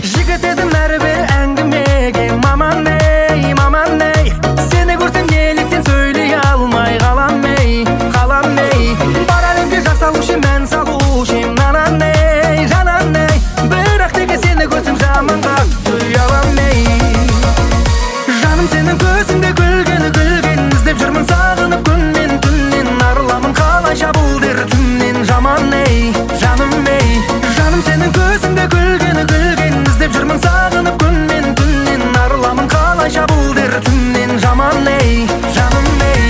Жігіт едім әрбір әңгімеге маман ей, сені көрсем неліктен сөйлей алмай қалам ей. Бар әлемге жасалушы мән салушы жанан ей, бірақ неге сені көрсем жаманға ұялам ей. Жаным сенің көзіңде күлген іздеп жүрмін сағынып күннен түннен, арыламын қалайша бұл дертімнен жаман ей, жаным ей. Жаным сенің көзіңде күлген іздеп жүрмін сағынып күннен түннен, арыламын қалайша бұл дертімнен жаман ей, жаным ей.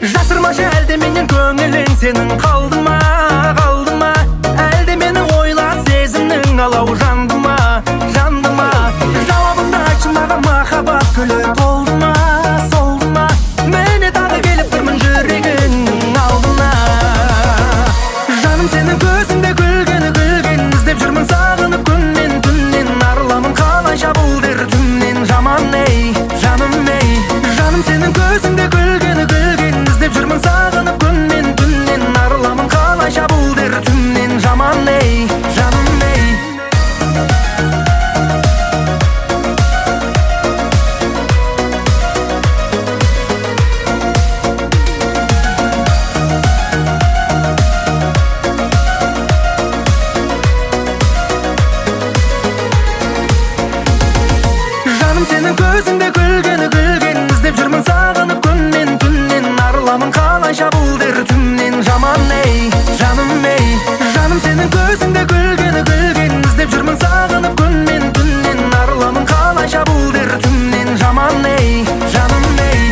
Жасырмашы әлде менен көңілің сенің қалды ма? Әлде мені ойлап сезімнің алауы жанды ма? Жауабыңды айтшы маған, махаббат гүлі толды ма? Міне тағы келіп тұрмын жүрегіңнің алдына. Жаным сенің көзіңде күлген іздеп жүрмін сағынып күннен түннен, арыламын қалайша бұл дертімнен жаман ей, жаным ей. Жаным сенің көзіңде күлген іздеп жүрмін сағынып күннен түннен, арыламын қалайша бұл дертімнен жаман ей, жаным ей. Жаным сенің көзіңде күлген іздеп жүрмін сағынып күннен түннен, арыламын қалайша бұл дертімнен жаман ей, жаным ей. Жаным сенің көзіңде күлген іздеп жүрмін сағынып күннен түннен, арыламын қалайша бұл дертімнен жаман ей, жаным ей.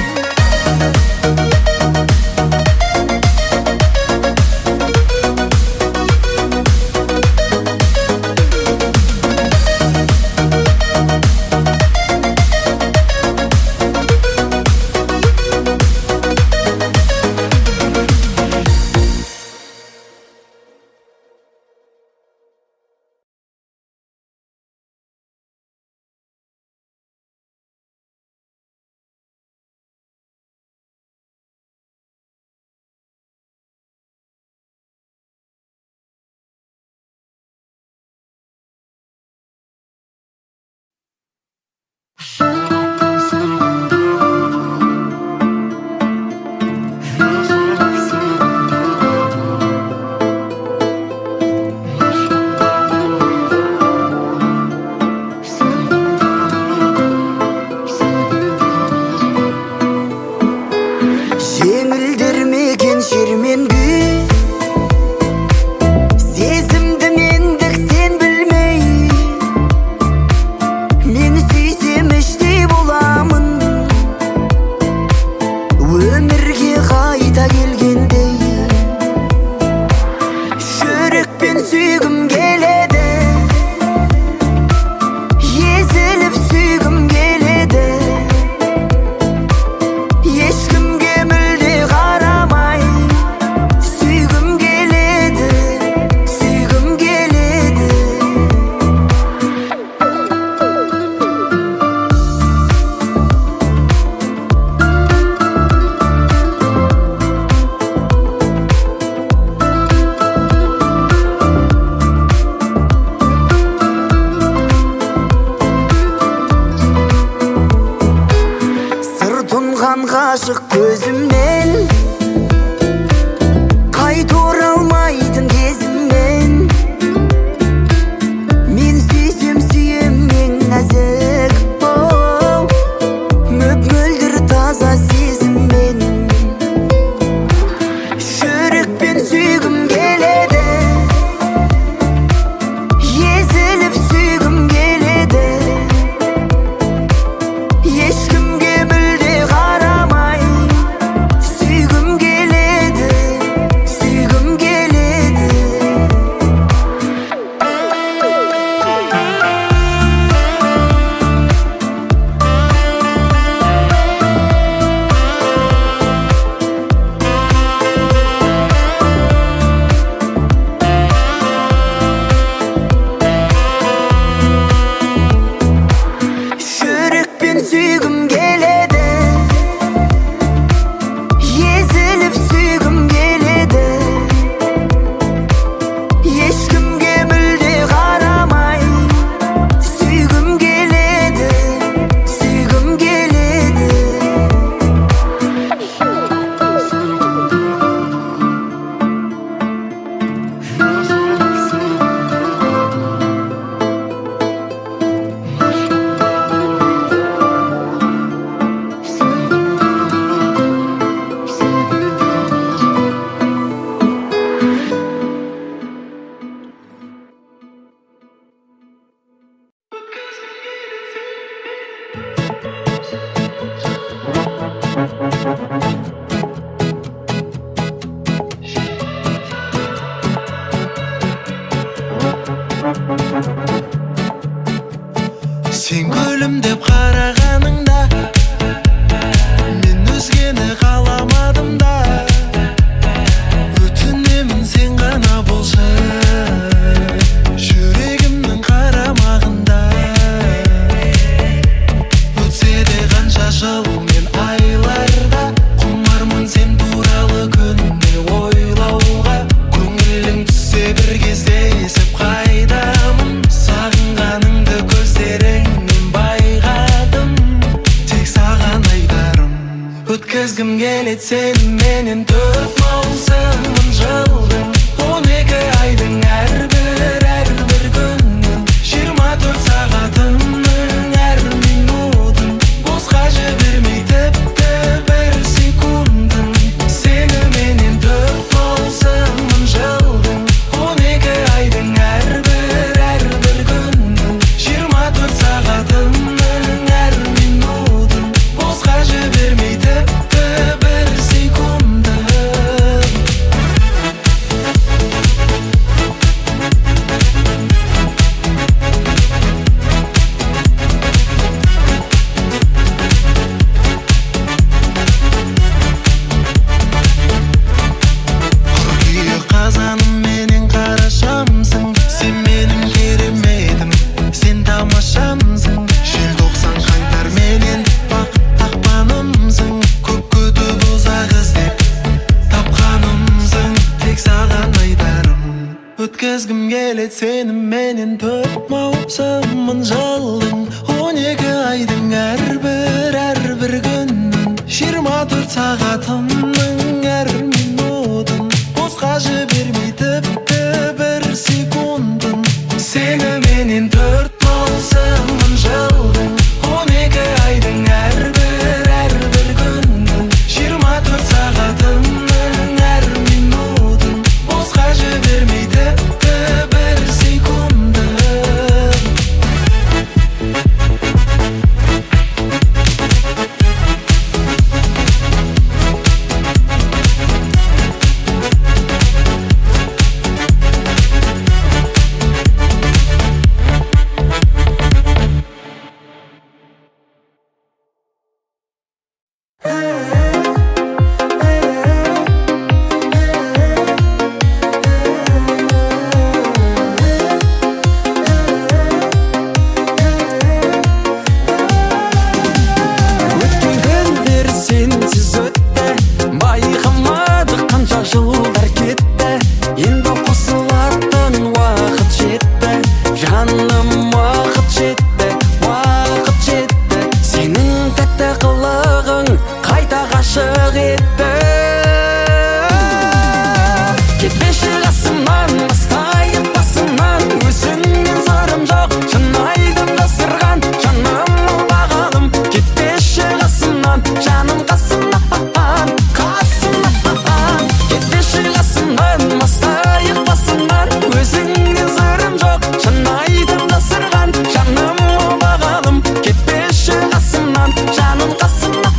Жеңілдірмеген жермен күй, сезімді мендік сен білмей, мені сүйсем іштей боламын, өмірге қайта келгендей. Жүрекпен сүйгім келеді, езіліп сүйгім келеді, ешкімге мүлде қарамай сүйгім келеді. Сыр тұнған ғашық көзімнен, қайта оралмайтын кезімнен, мен сүйсем ең нәзік, мөп-мөлдір таза сезіммен. Жүрекпен сүйгім келеді, езіліп сүйгім келеді, ешкімге мүлде қарамай сүйгім келеді. Sen menin 4 mavsımın жылдың 12 айдың әрбір күннің 24 сағатымның әр минутын босқа жібермей тіпті бір секундын Сені менен 4 мавсымын жылдың 12 айдың әрбір күннің 24 сағатымның әр минутын босқа жібермей тіпті бір секундын Қыркүйек қазаным менен қарашамсың Сен менің кереметім, сен тамашамсың Желтоқсан қаңтар менен ақпанымсың Көп күтіп ұзақ іздеп тапқанымсың Тек саған айтарым өткізгім келеді сені менен 4 маусымын жылдың 12 айдың әрбір күннің 24 сағатымның әр минутын босқа жібермей тіпті бір секундын Сені менен 4 маусымын жылдың 12 айдың әрбір күннің 24 сағатымның әр минутын босқа жібермей тіпті бір секундын Өткен күндер сенсіз өтті байқамадық қанша жылдар кетті енді қосылатын уақыт жетті жаным уақыт жетті сенің тәтті қылығың қайта ғашық етті кетпеші қасымнан бастайық басынан өзіңнен сырым жоқ шын айдым жасырған жаным бағалым кетпеші қасымнан жаным қасымнан кетпеші қасымнан бастайық басынан өзіңнен сырым жоқ шын айдым жасырған жаным бағалым кетпеші қасымнан жаным қасымнан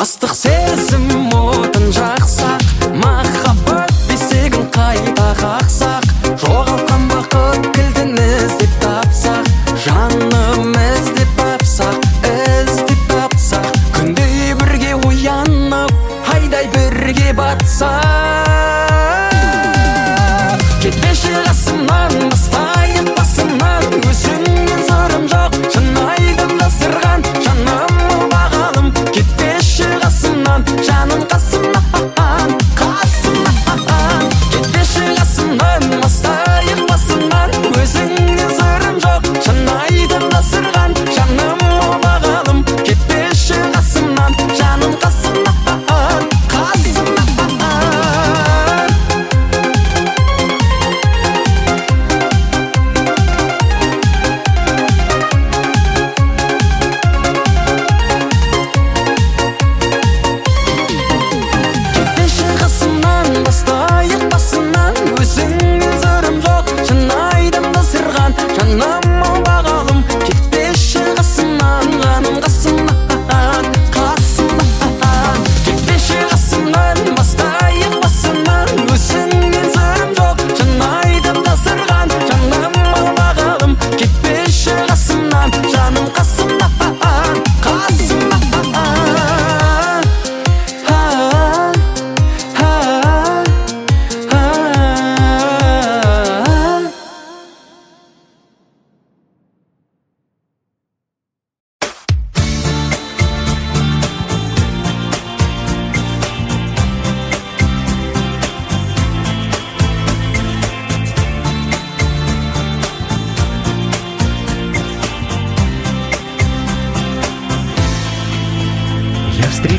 ыстық сезім отын жақсақ махаббат бесігін қайта қақсақ жоғалтқан бақыт кілтін іздеп тапсақ жаным іздеп тапсақ күндей бірге оянып айдай бірге батсақ кетпеші қасымнан бастайық басынан өзіңнен сырым жоқ шын айдым жасырған жаным бағалым кетпеші қасымнан жаным қасымнан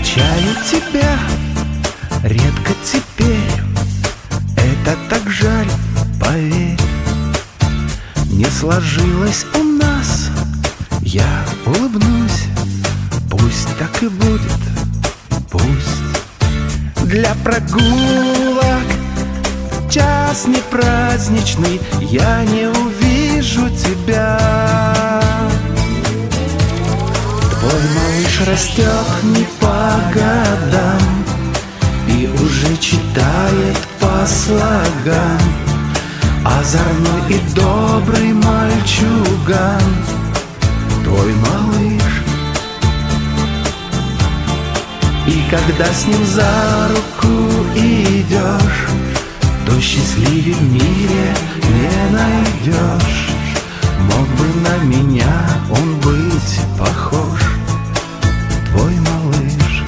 Встречаю тебя редко теперь. Это так жаль, поверь. Не сложилось у нас, я улыбнусь. Пусть так и будет, пусть. Для прогулок в час непраздничный я не увижу тебя. Твой малыш растет не по годам и уже читает по слогам. Озорной и добрый мальчуган, твой малыш. И когда с ним за руку идешь, то счастливее в мире не найдешь. Мог бы на меня он быть похож, твой малыш.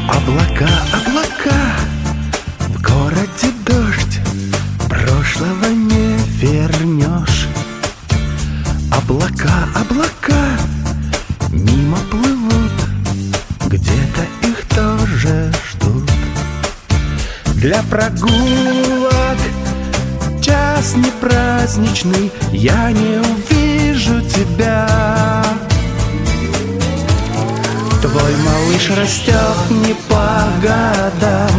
Облака, облака, в городе дождь, прошлого не вернешь. Облака, облака, мимо плывут, где-то их тоже ждут. Для прогулок в час непраздничный я не увижу тебя. Твой малыш растет не по годам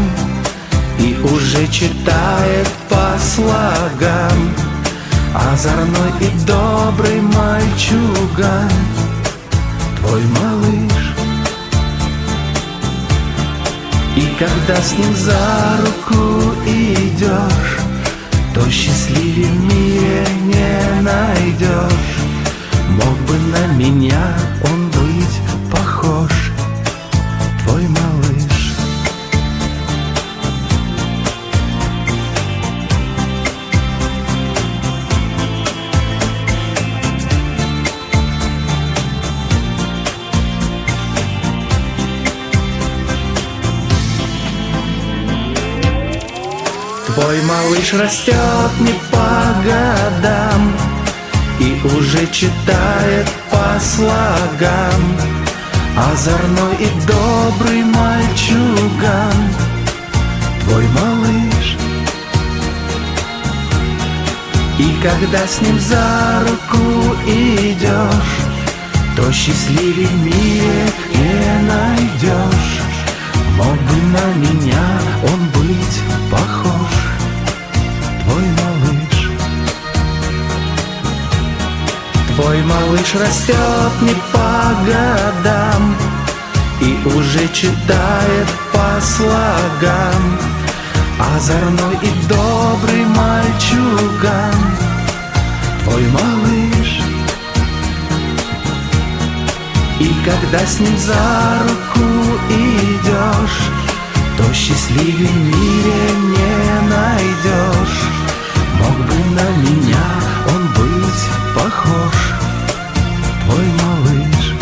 и уже читает по слогам. Озорной и добрый мальчуган, твой малыш. И когда с ним за руку идешь, то счастливее в мире не найдешь. Мог бы на меня он быть похож, твой малыш. Твой малыш растет не по годам и уже читает по слогам. Озорной и добрый мальчуган, твой малыш. И когда с ним за руку идешь, то счастливее в мире не найдешь. Мог бы на меня он быть похож, твой малыш. Твой малыш растет не по годам и уже читает по слогам. Озорной и добрый мальчуган, твой малыш. И когда с ним за руку идешь, то счастливее в мире не найдешь. Мог бы на меня он быть похож, твой малыш.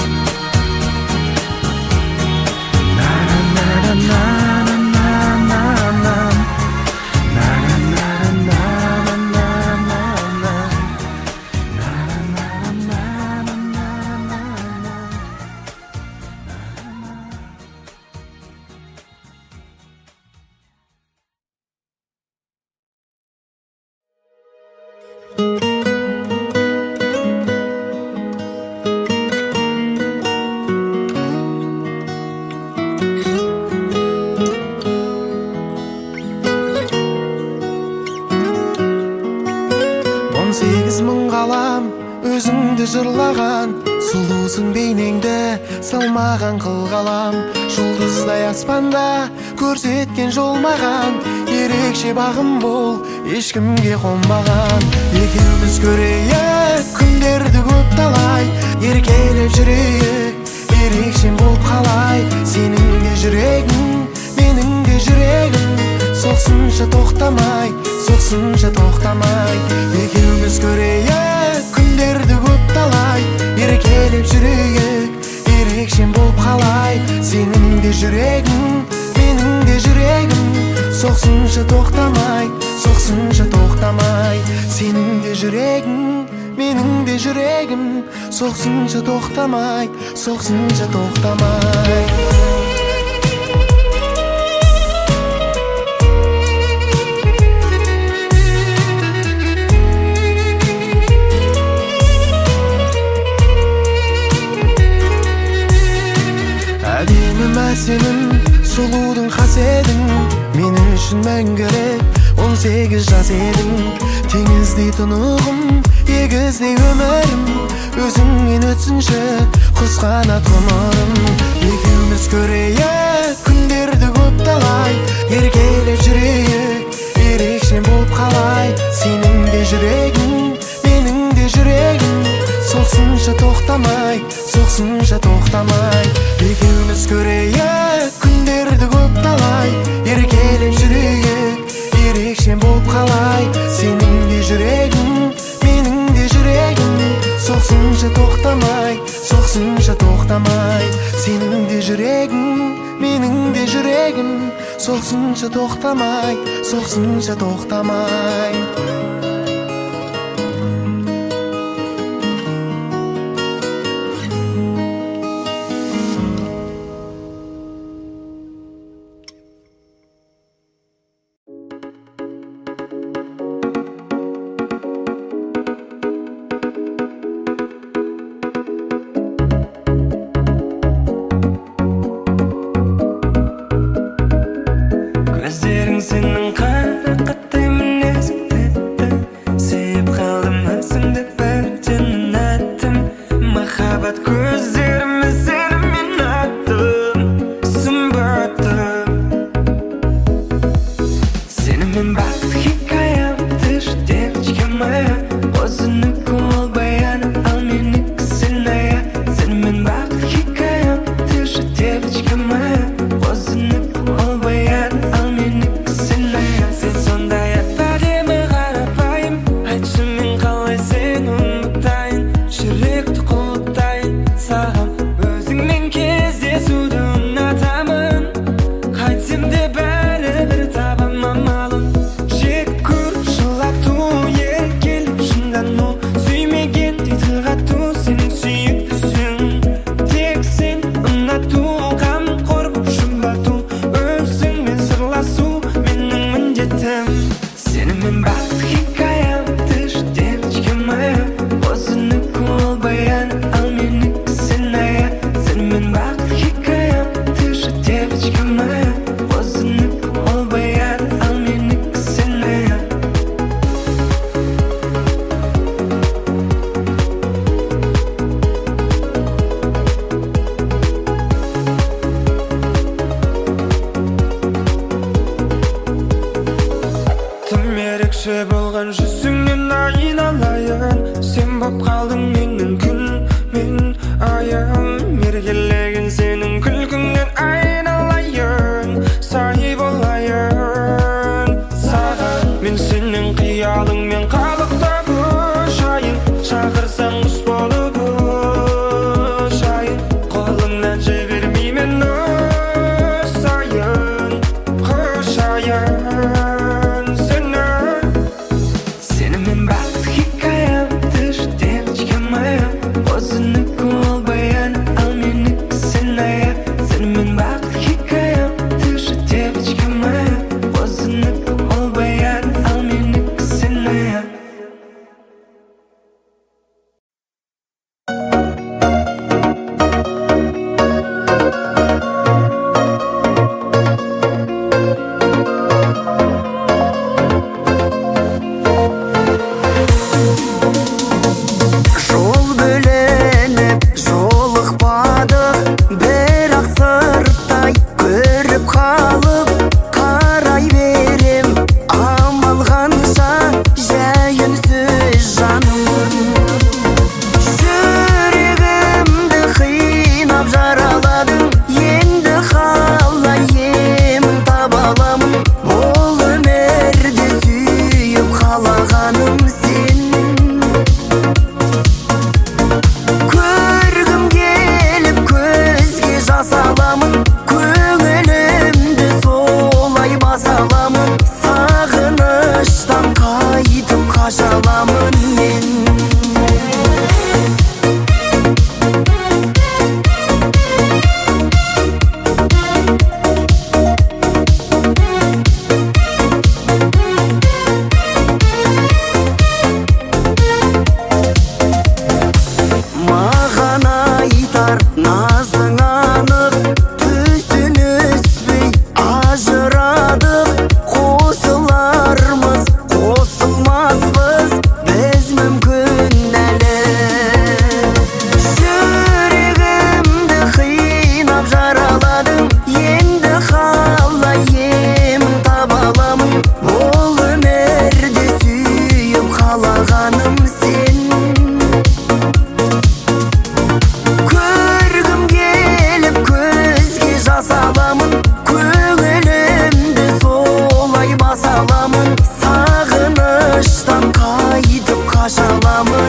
Өзіңді жырлаған, сұлусың бейнеңді салмаған қылғалам. Жұлдыздай аспанда көрсеткен жол маған, ерекше бағым бол, ешкімге қонбаған. Екеуміз көрейік күндерді көп талай, еркелеп жүрейік, ерекшем болып қалай. Сенің де жүрегің, менің де жүрегім, соқсыншы тоқтамай, соқсыншы тоқтамай. Екеуміз көрейік күндерді көп талай, еркелеп жүрейік, ерекшем болып қалай. Сенің де жүрегің, менің де жүрегім, соқсыншы тоқтамай, соқсыншы тоқтамай. Сенің де жүрегің, менің де жүрегім, соқсыншы тоқтамай, соқсыншы тоқтамай. Әдемім әсемім, сұлудың қаседің, мен үшін мәңгілік 18 жас едің. Теңіздей тұнығым, егіздей өмірім, өзіңмен өтсінші құс қанат ғұмырым. Екеуміз көрейік күндерді көп талай, еркелеп жүрейік ерекше болып қалай. Сенің де жүрегің, менің де жүрегім, соқсыншы тоқтамай, соқсыншы тоқтамай. Екеуміз көрейік күндерді көп талай, еркелеп жүрейік ерекше болып қалай. Сенің де жүрегің, менің де жүрегім, соқсыншы тоқтамай, соқсыншы тоқтамай. Сенің де жүрегің, менің де жүрегім, соқсыншы тоқтамай, соқсыншы тоқтамай. Көздерің сенің қара қаттай мінезің тәтті, сүйіп қалдым өзіңді бірден ұнаттым. Махаббат көздеріме сенімен аттым, сүмбаттым. Сенімен бақыт хикаямды шу девочка моя, өзінікі ол баяны, ал менікі сыная. Сенімен бақыт хикаямды шу девочка моя, өзінікі ол баяны, ал менікі сыная. Сен сондай әдемі қарапайым, айтшы мен қалай сені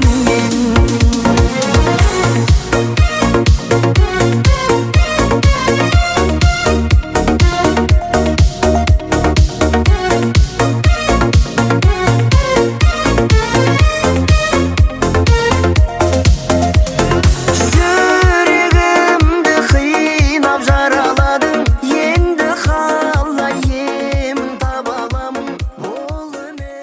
men. Yüreğimde kıynap jaraladın, endi kalay em tabalam bol ömürde.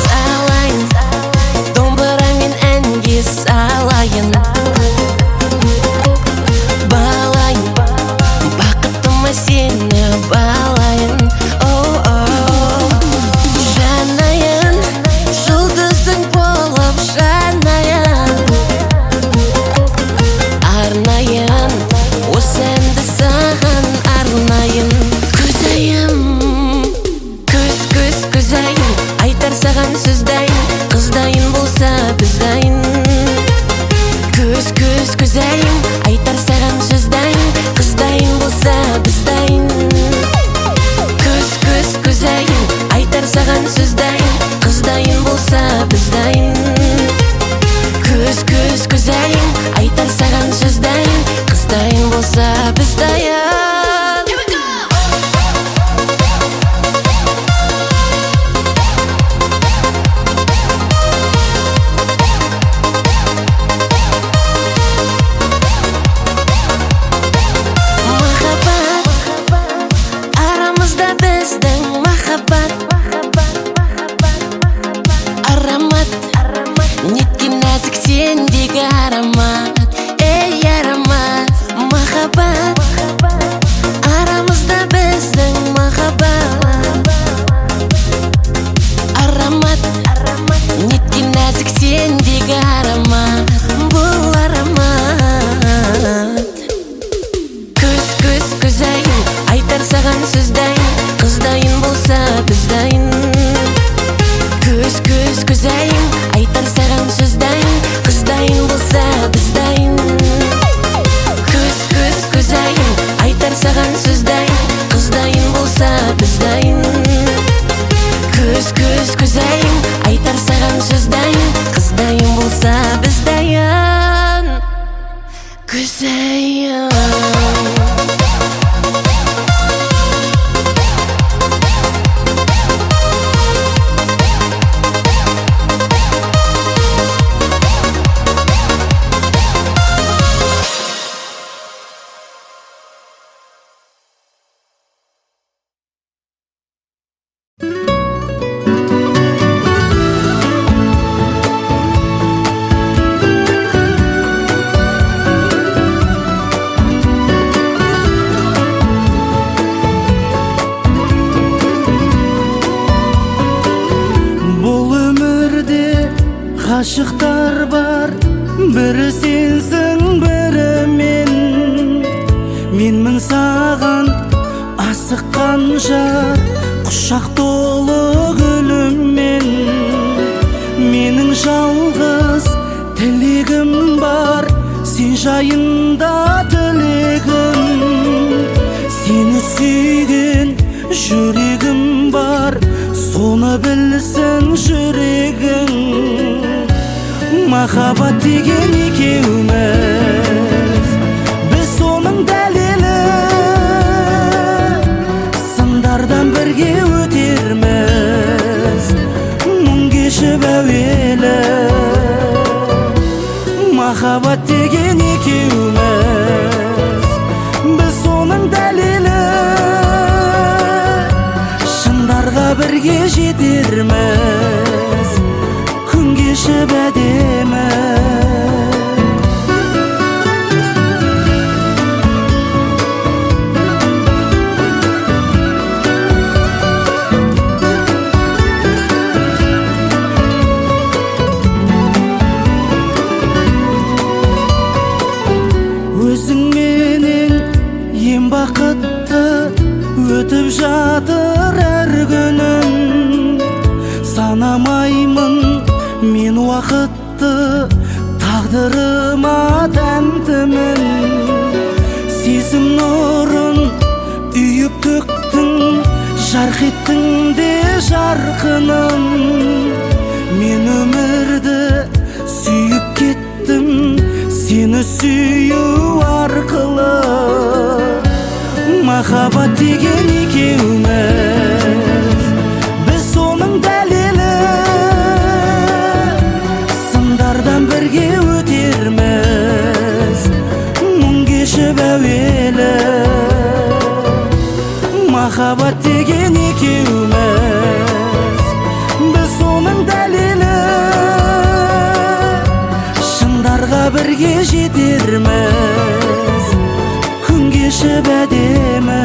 Салайын, домбырамен әнге салайын, балайын, бақытыма сені балайын. Жанайын, жұлдызың болып жанайын, арнайын, осы әнді саған арнайын. Көзайым, көзайым, айтар саған сөздайын, қыздайын болса біздайын. Көзайым, айтар саған сөздайын, қыздайын болса біздайын. Көзайым, айтар саған сөздайын, қыздайын болса біздайын. Көзайым, айтар саған сөздайын, қыздайын болса біздайын. Махаббат, арамызда біздің махаббат. Аромат, неткен нәзік сендегі аромат. Эй, аромат, махаббат, арамызда біздің махаббат. Аромат, неткен нәзік сендегі аромат. Бұл аромат. Көзайын, айтар саған сөздайын, қыздайын болса біздайын. Көзайын, айтар саған сөздайын, қыздайын болса біздайын. Көзайын, айтар саған сөздайын, қыздайын болса біздайын. Көзайын, айтар саған сөздайын, қыздайын болса біздайын. Көзайын. Ғашықтар бар, бірі сенсің, бірі мен. Менмін саған асыққанша, құшақ толы гүліммен. Менің жалғыз тілегім бар, сен жайында тілегім. Сені сүйген жүрегім бар, соны білсін жүрегің. Махаббат деген екеуміз, біз соның дәлелі. Сындардан бірге өтерміз, мұң кешіп әуелі. Махаббат деген екеуміз, біз соның дәлелі. Шындарға бірге жетерміз, күн кешіп әдемі. өтіп жатыр әр күнім, санамаймын мен уақытты, тағдырыма тәнтімін. Сезім нұрын үйіп төктің, жарқ еттің де жарқыным. Мен өмірді сүйіп кеттім, сені сүю арқылы. Махаббат деген екеуміз, біз соның дәлелі. Сындардан бірге өтерміз, мұң кешіп әуелі. Махаббат деген екеуміз, біз соның дәлелі. Шындарға бірге жетерміз, күн кешіп әдемі.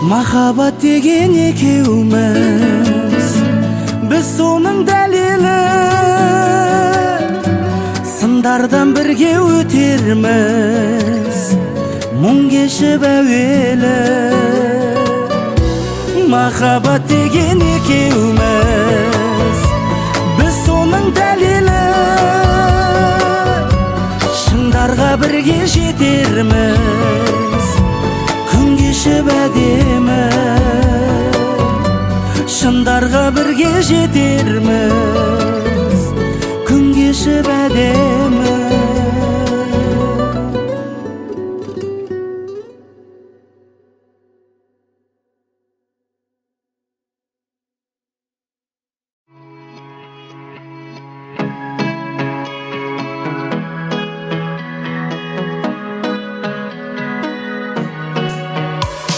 Махаббат деген екеуміз, біз соның дәлелі. Сындардан бірге өтерміз, мұң кешіп әуелі. Махаббат деген екеуміз, біз соның дәлелі. Шыңдарға бірге жетерміз, күн кешіп әдемі. Шыңдарға бірге жетерміз, күн кешіп әдемі.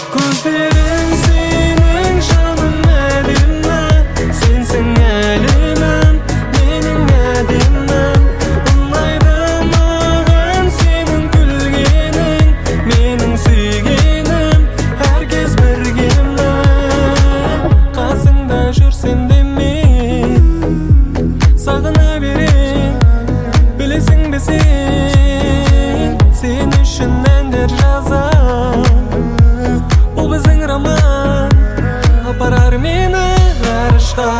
Көздерің сенің жаным әдемі, сенсің әлемім, менің әдемім. Ұнайды маған сенің күлгенің, менің сүйгенім, әркез біргемін. Қасыңда жүрсем де мен сағына берем, білесің бе сен, сен үшін әндер жазам. Бұл біздің роман, апарар мені ғарышқа.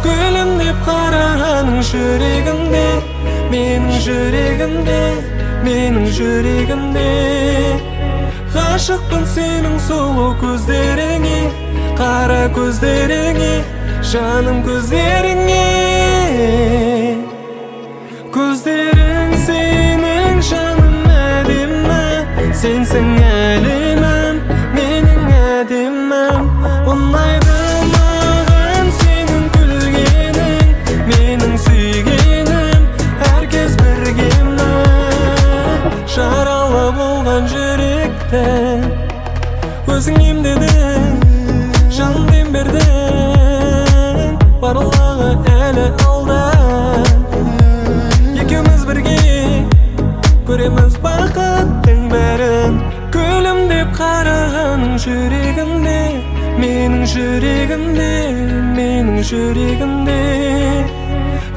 Гүлім деп қарағаның жүрегімде, менің жүрегімде, менің жүрегімде. Ғашықпын сенің сұлу көздеріңе, қара көздеріңе, жаным көздеріңе. Көздерің сенің жаным әдемі, сенсің әлемім, менің әдемім. Ұнайды маған сенің күлгенің, менің сүйгенім, әркез біргемін. Жаралы болған жүректі өзің емдедің, жаным дем бердің. Барлығы әлі алда, екеуміз бірге көреміз бақыттың бәрін. Гүлім деп қарағаның жүрегімде, менің жүрегімде, менің жүрегімде.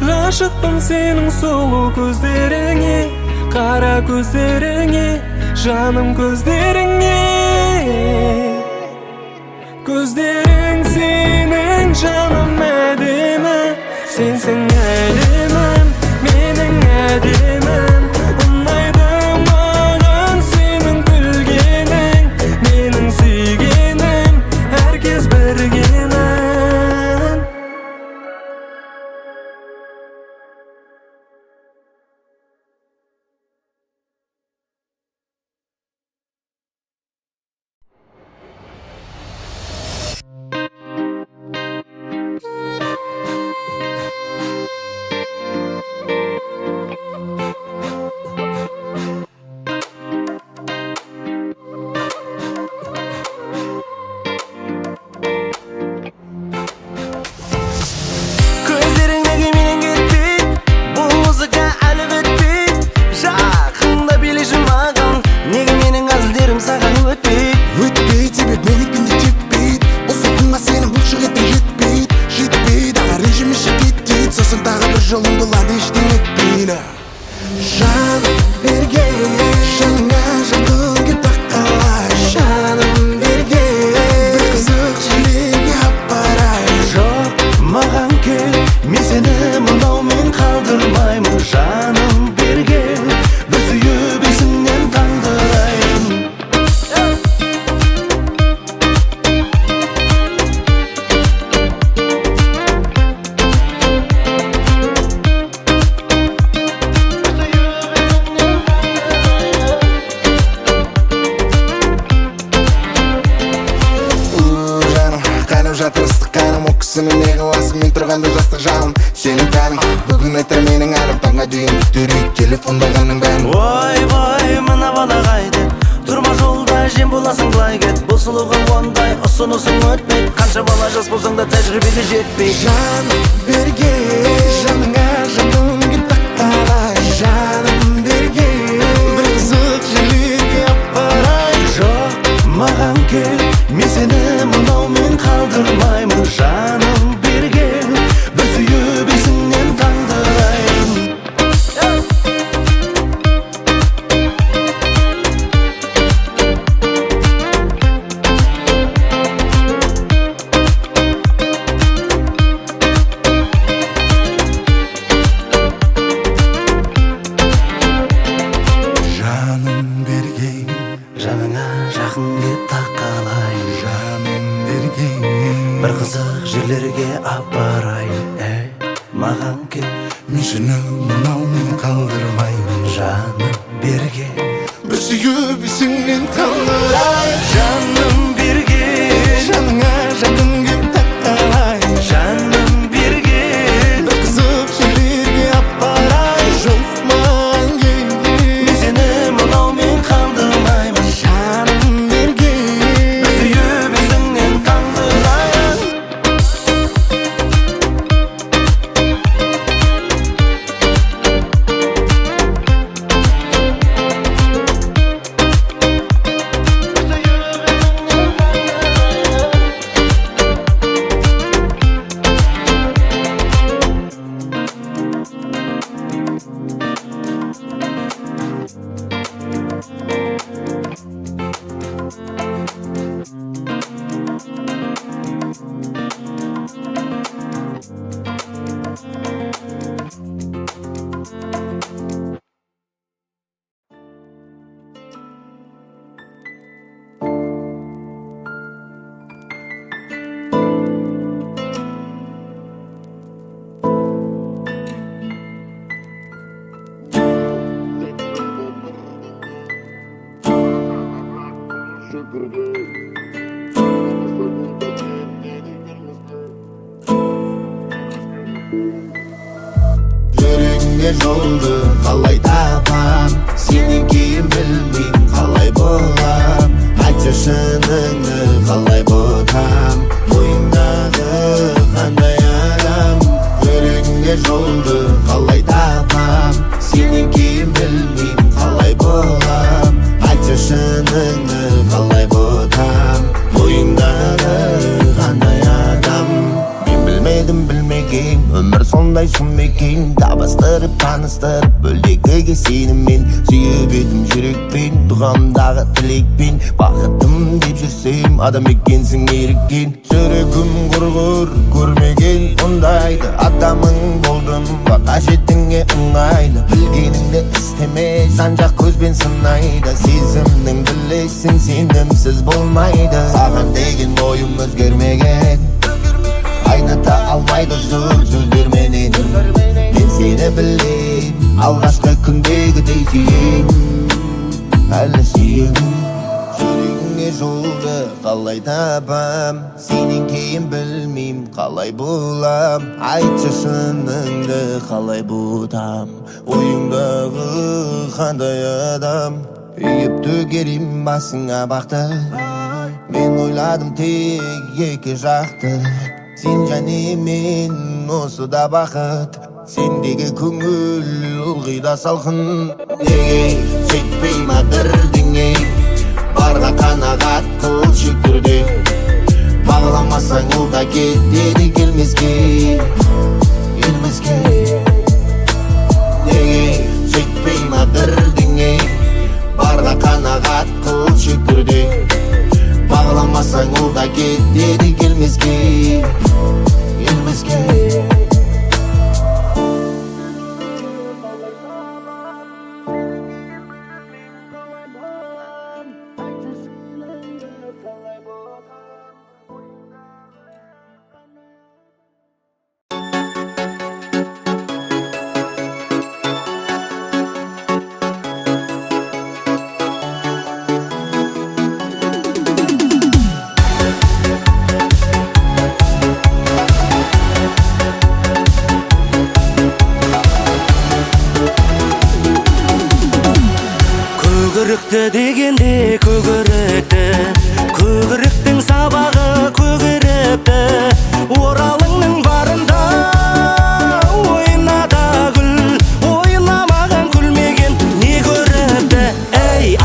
Ғашықпын сенің сұлу көздеріңе, қара көздеріңе, жаным көздеріңе. Көздерің сенің жаным әдемі, сенсің әлемім, менің әдемім. Ұнайды маған сенің күлгенің, менің сүйгенім, әркез біргемін. Жаным берген жаныңа жаныңды тақалай жаным берген бір қызық жерлерге апарай Жоқ маған кел мен сені мынаумен қалдырмаймын жаным берген бір сүйіп есіңнен таңдырайын Жатыр ыстық қаным о кісінің не қыласың мен тұрғанда жастық жалын сенің тәнің бүгін айтар менің әлім таңға дейін күттерейік телефондағанның бәрін Ой мына бала қайтеді тұрма жолда жем боласың былай кет бұл сұлуға ондай ұсынысың өтпейді қанша бала жас болсаң да тәжірибеге жетпейді жаным берген жаныңа жаныңды тақалай жаным берген бір қызық жерлерге апарай Жоқ маған кел мен сені мынаумен қалдырмаймын жаным берген бір сүйіп есіңнен таңдырайын жаным берген жаныңа жақын кеп тақалай жаным берген бір қызық жерлерге апарайын маған кел мен сені мынаумен қалдырмаймын жаным берген бір сүйіп есіңнен қалдырай жаным берген жаныңа жаныңды тақалай жаным берген бір қызық жерлерге апарай жоқ маған кел мен сені мынаумен қалдырмаймын жаным берген бір сүйіп есіңнен таңдырайын жүрегіңе жолды қалай табам сенен кейін білмеймін қалай болам айтшы шыныңды қалай бұтам бойыңдағы қандай адам жүрегіңе жолды қалай табам сенен кейін білмеймін қалай болам айтшы шыныңды қалай бұтам бойыңдағы қандай адам мен білмедім білмеген өмір сондай сұм екен табыстырып таныстырып бөлдегіге сенімен сүйіп едім жүрекпен дұғамдағы тілекпен бақытым деп жүрсем адам екенсің еріккен жүрегім құрғыр көрмеген мұндайды адамың болдым ба қажетіңе ыңғайлы білгеніңді істеме жан жақ көзбен сынайды сезімнің білесің сенімсіз болмайды саған деген ойым өзгермеген айната алмайды жыр сөздерменен мен сені білем алғашқы күндегідей сүйем әлі сүйем жүрегіңе жолды қалай табам сенен кейін білмеймін қалай болам айтшы шыныңды қалай бұтам ойыңдағы қандай адам үйіп төгерем басыңа бақты мен ойладым тек екі жақты сен және мен осыда бақыт сендегі көңіл ылғи да салқын неге жетпей ма бірдеңе барға қанағат қыл шүкірде бағламасаң ол да кетеді келмеске неге Көгеректі дегенде көгеректің сабағы көгерепті. Оралыңның барында ойна да күл, ойнамаған күлмеген не көріпті. Ай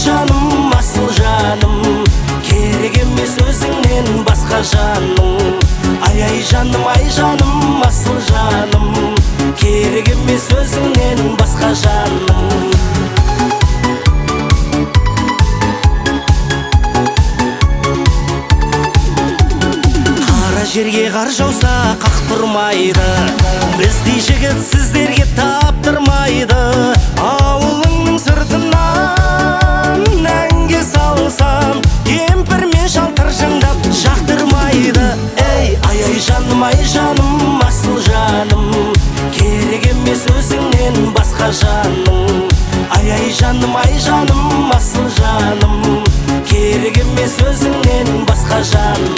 жаным, асыл жаным, керек емес өзіңнен басқа жаным. Ай жаным, асыл жаным, керек емес өзіңнен басқа жаным. Қара жерге қар жауса қақтырмайды, біздей жігіт сіздерге таптырмайды. Ауылыңның сыртынан әнге салсам, кемпір мен шалтыр жыңдап жақтырмайды. Ай жаным, асыл жаным, керек емес өзіңнен басқа жаным. Ай жаным, асыл жаным, керек емес өзіңнен басқа жаным.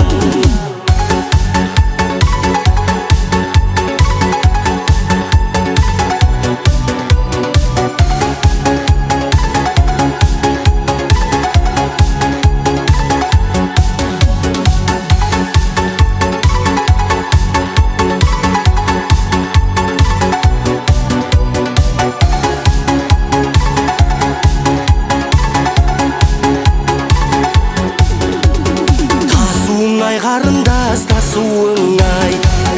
Қарындас тасуың ай,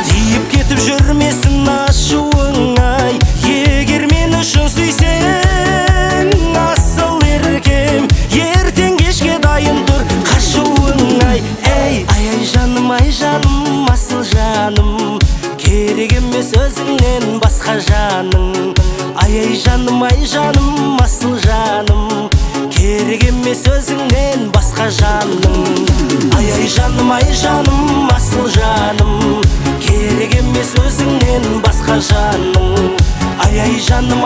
тиіп кетіп жүрмесін ашуың ай. Егер мен үшін сүйсең асыл еркем, ертең кешке дайын тұр қашуың ай. Ай жаным, асыл жаным, керек емес өзіңнен басқа жаным. Ай жаным, асыл жаным, керек емес өзіңнен басқа жаным. Ай жаным, асыл жаным, керек емес өзіңнен басқа жаным. Ай жаным,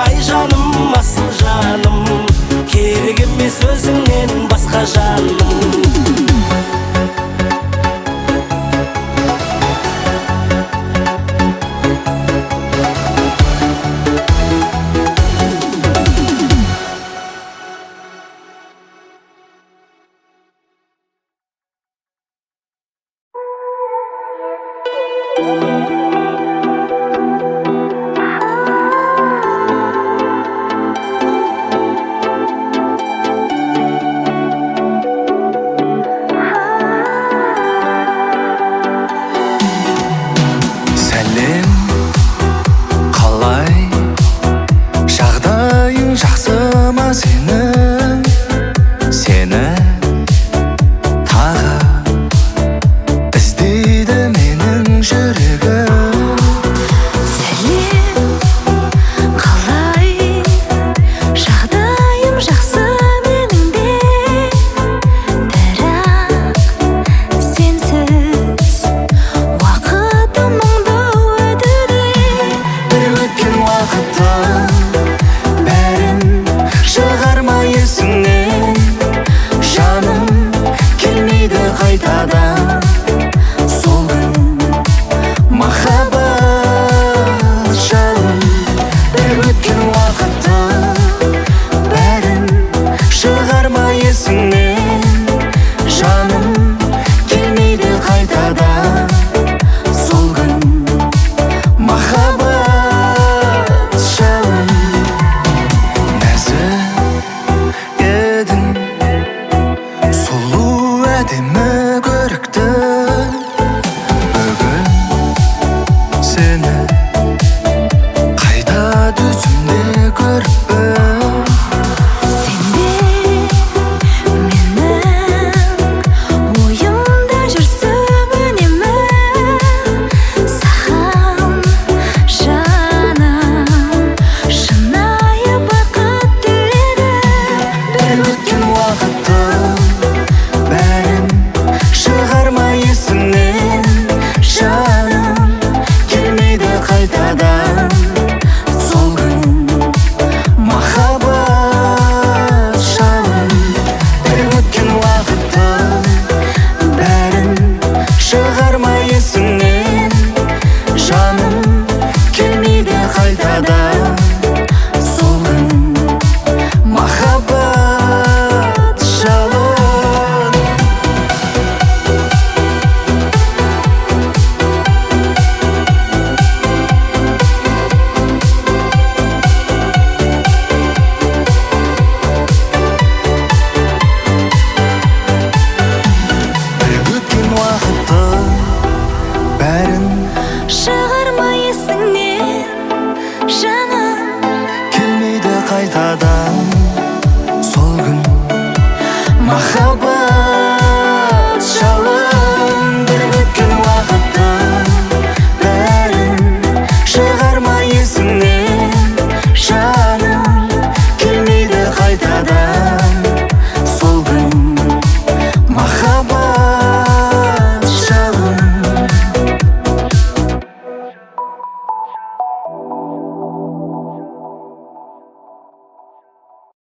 асыл жаным, керек емес өзіңнен басқа жаным. Çıkarma yesin